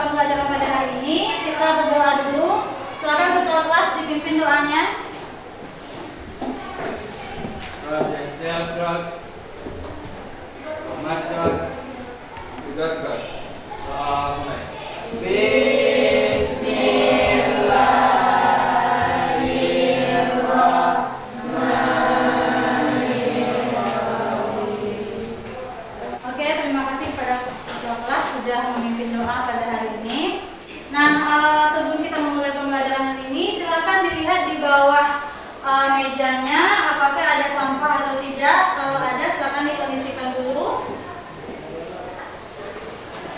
pembelajaran pada hari ini. Kita berdoa dulu. Silakan ketua kelas dipimpin doanya. Oke, terima kasih kepada ketua kelas sudah memimpin doa pada hari ini. Nah, sebelum kita memulai pembelajaran hari ini, silakan dilihat di bawah mejanya apakah ada sampah atau tidak. Kalau ada, silakan dikondisikan dulu.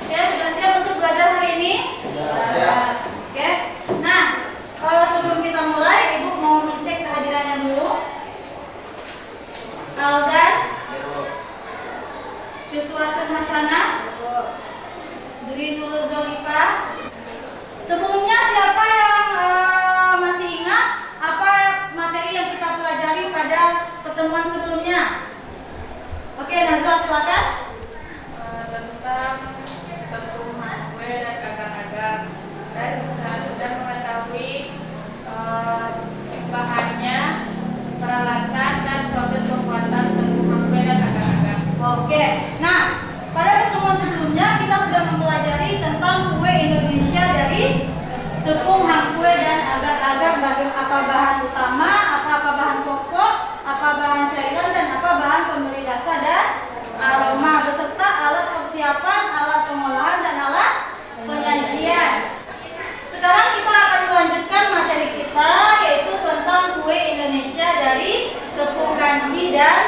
Oke, sudah siap untuk belajar hari ini? Siap. Oke. Nah, sebelum kita mulai, Ibu mau mencek kehadirannya dulu. Aldan, Juswatun Hasanah, Dwi Nurul Zolifa. Sebelumnya siapa yang masih ingat apa materi yang kita pelajari pada pertemuan sebelumnya? Oke, Nazwa silakan. Tentang tepung kue dan agar-agar dan mengetahui bahannya, peralatan dan proses pembuatan tepung kue dan agar-agar. Oke, nah pada pertemuan sebelumnya kita sudah mempelajari tentang kue Indonesia dari tepung kue dan agar-agar, apa bahan utama, apa bahan pokok, apa bahan cairan, dan apa bahan pemberi rasa dan aroma, beserta alat persiapan, alat pengolahan, dan alat penyajian. Sekarang kita akan melanjutkan materi kita, yaitu tentang kue Indonesia dari tepung kanji dan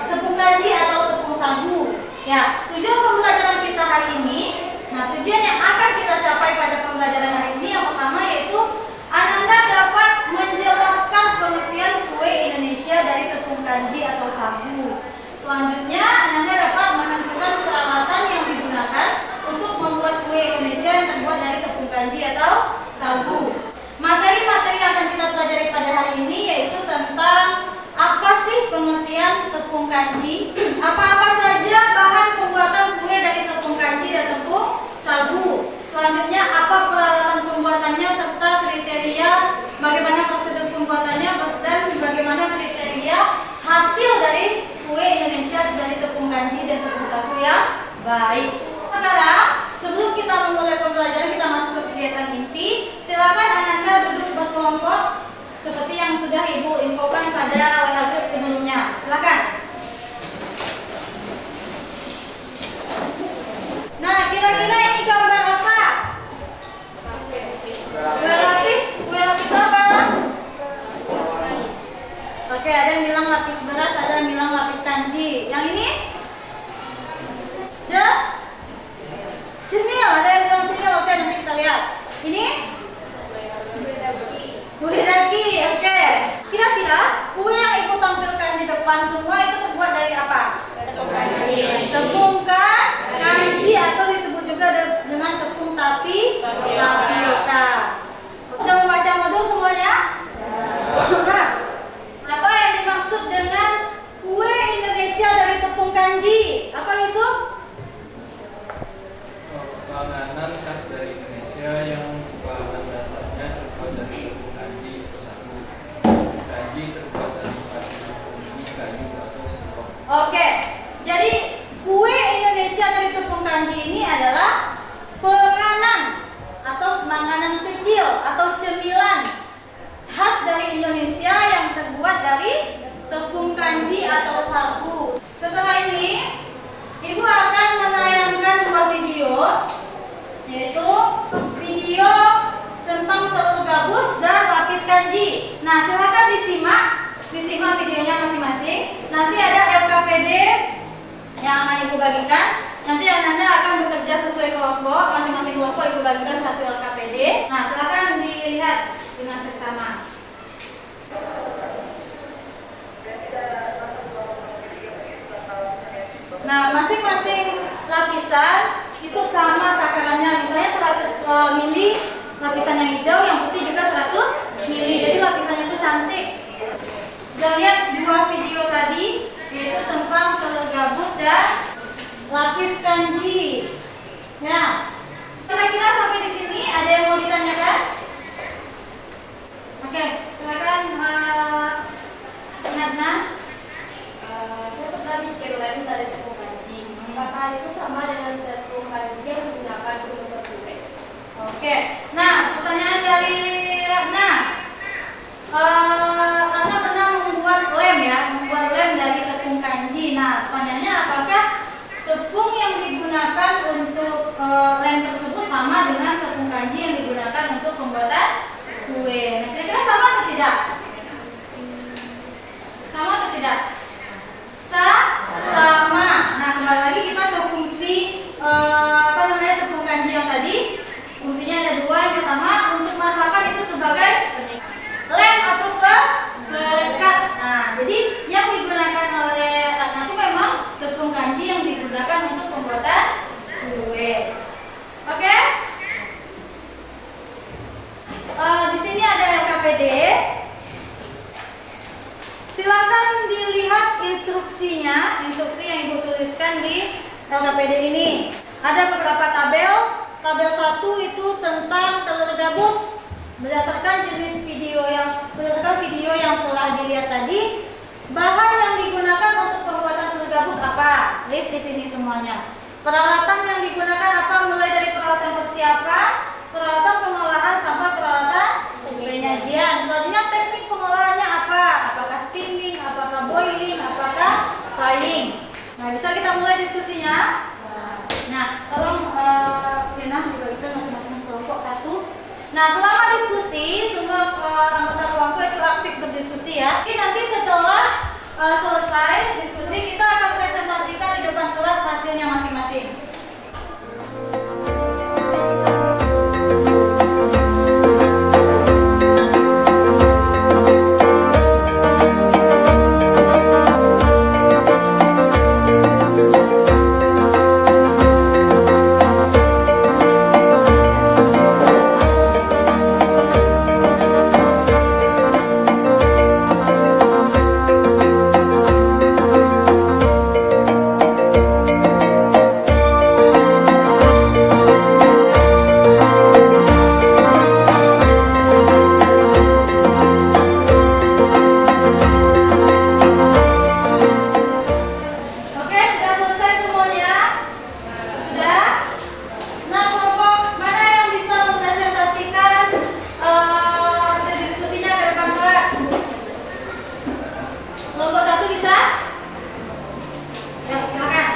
tepung kanji atau tepung sagu. Ya, tujuan pembelajaran kita hari ini, tujuan yang akan kita capai pada pembelajaran hari ini yang pertama yaitu Ananda dapat menjelaskan pengertian kue Indonesia dari tepung kanji atau sagu. Selanjutnya, Ananda dapat menentukan peralatan yang digunakan untuk membuat kue Indonesia yang terbuat dari tepung kanji atau sagu. Materi-materi yang akan kita pelajari pada hari ini yaitu tentang apa sih pengertian tepung kanji, apa-apa saja bahan pembuatan kue dari tepung kanji dan tepung sagu. Selanjutnya, apa peralatan pembuatannya serta kriteria bagaimana prosedur pembuatannya dan bagaimana kriteria hasil dari kue Indonesia dari tepung kanji dan tepung sagu yang baik. Sekarang, sebelum kita memulai pembelajaran, kita masuk ke kegiatan inti. Silakan Ananda duduk berkelompok seperti yang sudah Ibu infokan pada WA group sebelumnya. Silakan. Nah, kira-kira ini gambar apa? Kue lapis. Kue lapis apa? Oke, ada yang bilang lapis beras, ada yang bilang lapis kanji. Yang ini? Cenil. Ada yang bilang cenil. Oke, nanti kita lihat. Ini? Kue daki. Oke. Kira-kira kue yang Ibu tampilkan di depan semua itu terbuat dari apa? Tepung kanji atau disebut juga dengan tepung tapioka. Sudah membaca modul semuanya? Nah, apa yang dimaksud dengan kue Indonesia dari tepung kanji? Apa Yusuf? Panganan khas dari Indonesia yang bahan dasarnya terbuat dari tepung kanji atau sagu. Kanji terbuat dari padi, kunyit, kayu atau singkong. Oke, jadi kue Indonesia dari tepung kanji ini adalah penganan atau makanan kecil atau cemilan khas dari Indonesia yang terbuat dari tepung kanji atau sagu. Setelah ini, Ibu akan menayangkan dua video, yaitu video tentang telur gabus dan lapis kanji. Nah, silakan disimak videonya masing-masing. Nanti ada LKPD yang akan Ibu bagikan. Nanti Ananda akan bekerja sesuai kelompok, masing-masing kelompok Ibu bagikan satu LKPD. Nah, silakan dilihat dengan seksama. Nah, masing-masing lapisan itu sama takarannya. Misalnya 100 mili lapisan yang hijau, yang putih juga 100 mili. Jadi lapisannya itu cantik. Sudah lihat dua video tadi, yaitu tentang telur gabus dan lapis kanji. Ya, kira Kira-kira sampai di sini ada yang mau ditanyakan? Oke, silakan Natna. Saya pernah bikin lem dari tepung kanji. Apakah itu sama dengan tepung kanji yang digunakan untuk membuat kue? Oke, nah pertanyaan dari Ratna. Ratna pernah membuat lem dari tepung kanji. Nah, pertanyaannya apakah tepung yang digunakan untuk lem tersebut sama dengan tepung kanji yang digunakan untuk pembuatan kue? Nah, kira-kira sama atau tidak? Sama atau tidak? Sama. Nah, kembali lagi kita ke fungsi tepung kanji yang tadi. Fungsinya ada dua. Yang pertama untuk masakan itu sebagai lem atau perekat. Nah, jadi yang digunakan oleh Ratna itu memang tepung kanji yang digunakan untuk pembuatan kue. Oke? Di sini ada LKPD. Silakan dilihat instruksinya, instruksi yang Ibu tuliskan di LKPD ini. Ada beberapa tabel. Tabel 1 itu tentang telur gabus. Berdasarkan video yang telah dilihat tadi, bahan yang digunakan untuk pembuatan telur gabus apa? List di sini semuanya. Peralatan yang digunakan apa? Mulai dari peralatan persiapan, peralatan pengolahan sampai peralatan penyajian. Selanjutnya teknik pengolahannya apa? Apakah steaming, apakah boiling, apakah frying? Nah, bisa kita mulai diskusinya. Nah, tolong Lina dibagikan masing-masing kelompok satu. Nah, selama diskusi semua anggota kelompok itu aktif berdiskusi ya. Jadi nanti setelah selesai diskusi kita akan presentasikan di depan kelas hasilnya masing-masing. Oke, sudah selesai semuanya? Sudah? Nah, kelompok mana yang bisa mempresentasikan hasil diskusinya ke depan kelas? Kelompok satu bisa? Ya, silakan.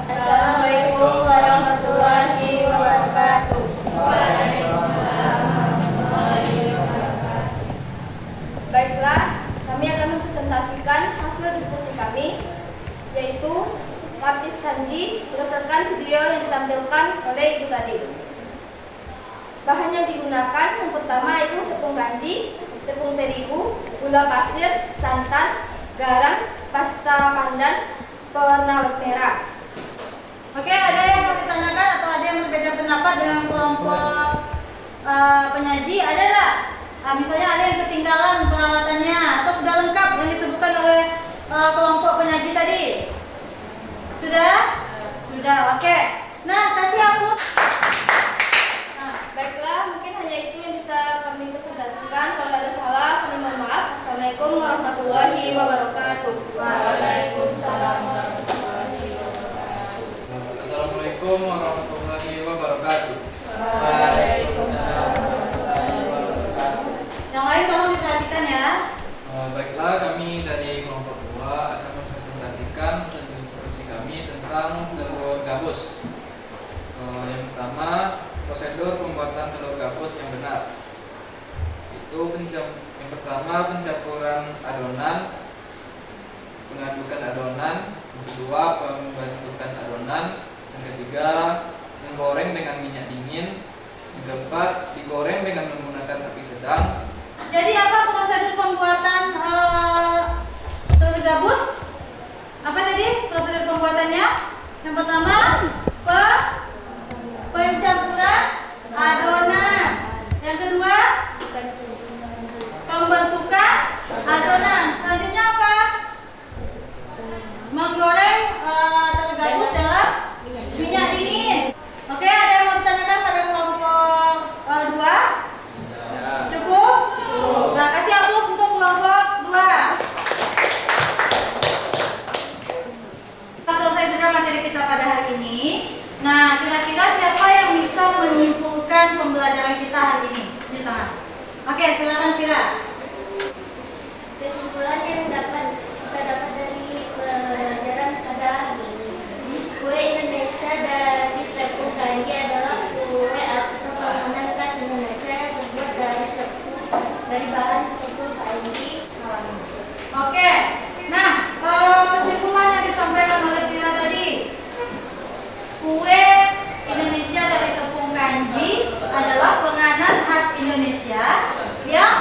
Assalamualaikum warahmatullahi wabarakatuh. Baiklah, kami akan mempresentasikan hasil diskusi kami, yaitu lapis kanji berdasarkan video yang ditampilkan oleh Ibu tadi. Bahan yang digunakan yang pertama itu tepung kanji, tepung terigu, gula pasir, santan, garam, pasta pandan, pewarna merah. Oke, ada yang mau ditanyakan atau ada yang berbeda pendapat dengan kelompok penyaji? Ada nggak? Misalnya ada yang ketinggalan peralatannya atau sudah lengkap yang disebutkan oleh kelompok penyaji tadi? Sudah? Sudah, oke. Nah, kasih aku. Baiklah, mungkin hanya itu yang bisa kami presentasikan. Kalau ada salah, kami mohon maaf. Assalamualaikum warahmatullahi wabarakatuh. Waalaikumsalam warahmatullahi wabarakatuh. Assalamualaikum warahmatullahi wabarakatuh. Yang lain tolong diperhatikan ya. Baiklah, kami dari kelompok 2 akan mempresentasikan hasil diskusi kami tentang telur gabus. Yang pertama, prosedur pembuatan telur gabus yang benar. Yang pertama, pencampuran adonan, pengadukan adonan, yang kedua, pembentukan adonan, yang ketiga, menggoreng dengan minyak dingin, yang keempat, digoreng dengan menggunakan api sedang. Jadi apa prosedur pembuatan telur gabus? Apa tadi prosedur pembuatannya? Yang pertama, pencampuran adonan. Yang kedua, pembentukan adonan. Selanjutnya apa? Menggoreng telur gabus Oke, silakan Vira. Kesimpulan yang kita dapat dari pelajaran pada hari ini, kue Indonesia dari tepung kanji adalah kue atau bangunan khas Indonesia yang terbuat dari bahan tepung kanji alami. Oke. Nah, kesimpulan yang disampaikan oleh Vira tadi, kue Indonesia dari tepung kanji adalah penganan khas Indonesia yang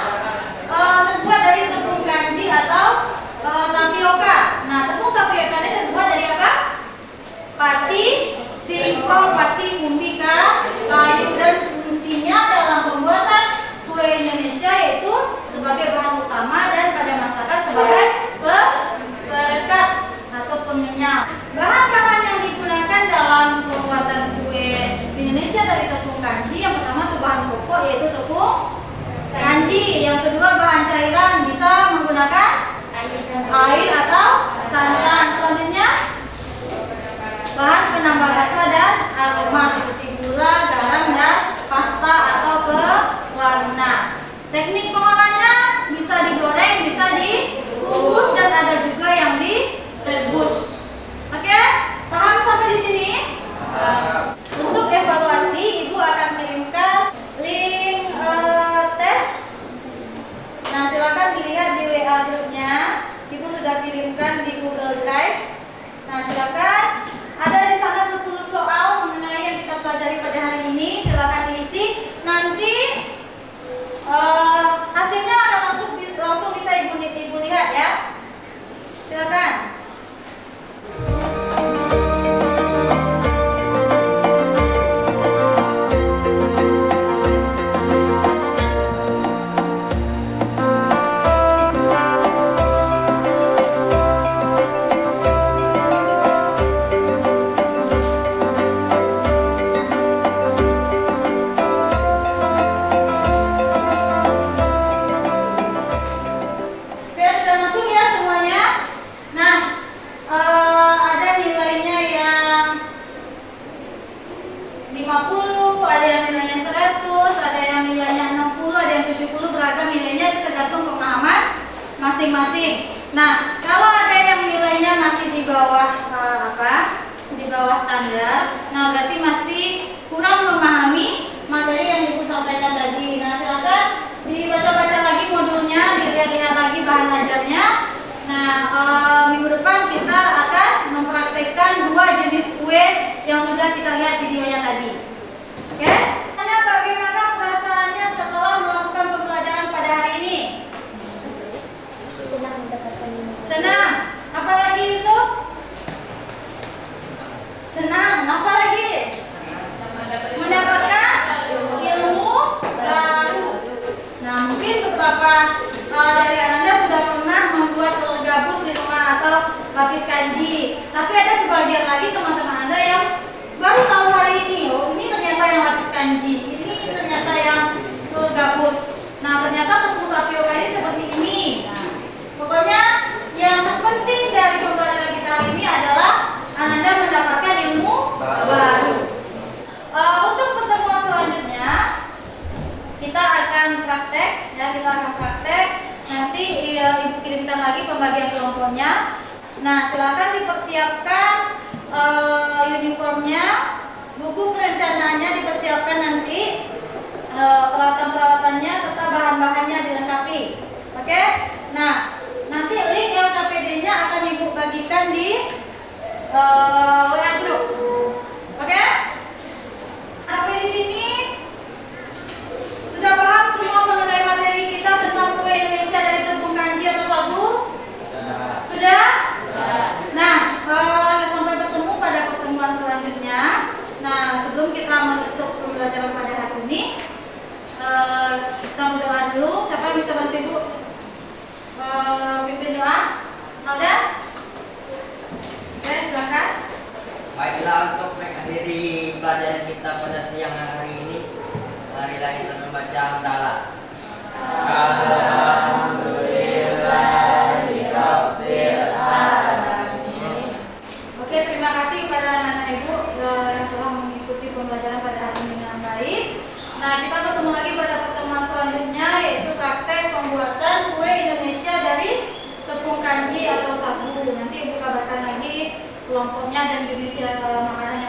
terbuat dari tepung kanji atau tapioka. Nah, tepung tapioka ini terbuat dari apa? Pati, singkong, pati, umbika, kayu, dan fungsinya dalam pembuatan kue Indonesia yaitu sebagai bahan utama dan pada masakan sebagai perekat atau pengenyal. Bahan-bahan yang digunakan dalam pembuatan kue Indonesia dari tepung kanji, yang pertama itu bahan pokok yaitu tepung kanji, yang kedua bahan cairan bisa menggunakan air atau santan. Selanjutnya bahan penambah rasa dan aroma seperti gula, garam, dan pasta atau pewarna. Teknik pengolahannya bisa digoreng, bisa dikukus, dan ada juga yang direbus. Oke, paham sampai di sini? Untuk evaluasi, Ibu akan kirimkan link tes. Nah, silakan dilihat di WA grupnya. Ibu sudah kirimkan di Google Drive. Nah, silakan. Ada di sana 10 soal mengenai yang kita pelajari pada hari ini. Silakan diisi. Nanti hasilnya akan langsung bisa Ibu lihat ya. Silakan. Oke, sudah masuk ya semuanya. Nah, ada nilainya yang 50, ada yang nilainya 100, ada yang nilainya 60, ada yang 70, beragam nilainya, itu tergantung pemahaman masing-masing. Nah, kalau ada yang nilainya masih di bawah di bawah standar, nah berarti masih kurang memahami materi yang Ibu sampaikan tadi. Nah, silakan dibaca-baca lagi modulnya, dilihat-lihat lagi bahan ajarnya. Nah, minggu depan kita akan mempraktekkan 2 jenis kue yang sudah kita lihat videonya tadi. Oke? Tanya bagaimana perasaannya setelah melakukan pembelajaran pada hari ini? Senang mendapatkan Senang. Apalagi Yusuf? Senang. Apalagi? Mendapatkan ilmu baru. Nah, mungkin beberapa dari Anda sudah pernah membuat telur gabus di rumah atau lapis kanji. Tapi ada sebagian lagi teman-teman Anda yang baru tahu hari ini, oh ini ternyata yang lapis kanji, ini ternyata yang telur gabus. Nah, ternyata tepung tapioka ini seperti ini. Nah, pokoknya yang terpenting dari pembelajaran kita hari ini adalah Anda mendapatkan ilmu baru. Untuk pertemuan selanjutnya kita akan praktek, ya kita akan praktek. Nanti Ibu kirimkan lagi pembagian kelompoknya. Nah, silakan dipersiapkan uniformnya, buku perencanaannya dipersiapkan nanti, peralatan-peralatannya serta bahan-bahannya dilengkapi. Oke? Nah, nanti link LKPD-nya akan Ibu bagikan di WA group. Oke? Sampai di sini sudah paham semua mengenai materi kita tentang kue Indonesia dari tepung kanji atau sagu? Sudah? Nah, sampai bertemu pada pertemuan selanjutnya. Nah, sebelum kita menutup pembelajaran pada hari ini, kita berdoa dulu. Siapa yang bisa bantu Ibu pimpin doa? Alda? Oke, silakan. Baiklah, untuk mengakhiri pelajaran kita pada siang hari ini, marilah kita membaca hamdalah. Oke, terima kasih kepada anak-anak Ibu yang telah mengikuti pembelajaran pada hari ini dengan baik. Nah, kita bertemu lagi pada pertemuan selanjutnya. selanjutnya yaitu praktek pembuatan kue Indonesia dari tepung kanji atau sagu. Nanti Ibu kabarkan lagi kelompoknya dan jenis makanan